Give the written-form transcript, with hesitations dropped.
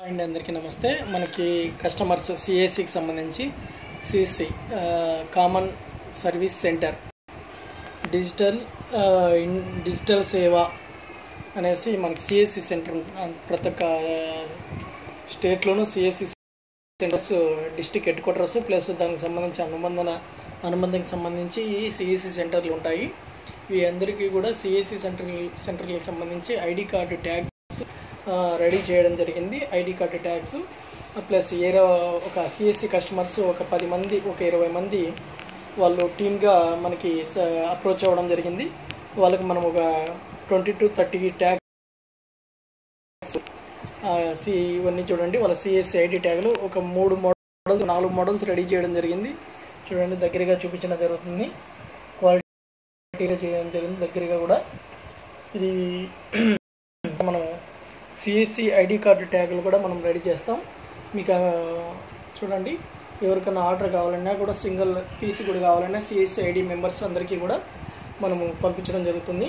And అందరికీ నమస్తే. మనకి కస్టమర్స్ సిఎస్సికి సంబంధించి CSC common service center digital సేవ అనేసి మనకి సిఎస్సి సెంటర్ ప్రతి ఒక్క స్టేట్లోనూ CSC centers district headquarters plus దానికి సంబంధించి అనుబంధంకి సంబంధించి సిఎస్సి సెంటర్లు ఉంటాయి. ఇవి అందరికీ కూడా సిఎస్సి సెంటర్లకు సంబంధించి ఐడి కార్డు ట్యాగ్స్ రెడీ చేయడం జరిగింది. ఐడి కార్డు ట్యాగ్స్ ప్లస్ ఒక సిఎస్సి కస్టమర్స్ ఒక 10 మంది ఒక 20 మంది వాళ్ళు టీమ్గా మనకి అప్రోచ్ అవ్వడం జరిగింది. వాళ్ళకి మనం ఒక 20 to 30 ట్యాగ్స్ ఇవన్నీ చూడండి. వాళ్ళ సిఎస్సి ఐడి ట్యాగ్లు ఒక 4 మోడల్స్ రెడీ చేయడం జరిగింది. చూడండి, దగ్గరగా చూపించడం జరుగుతుంది, క్వాలిటీగా చేయడం జరిగింది. దగ్గరగా కూడా ఇది మనం సిఎస్సి ఐడి కార్డు ట్యాగులు కూడా మనం రెడీ చేస్తాం. మీకు చూడండి, ఎవరికైనా ఆర్డర్ కావాలన్నా కూడా సింగిల్ పీస్ కూడా కావాలన్నా సిఎస్సి ఐడి మెంబర్స్ అందరికీ కూడా మనము పంపించడం జరుగుతుంది.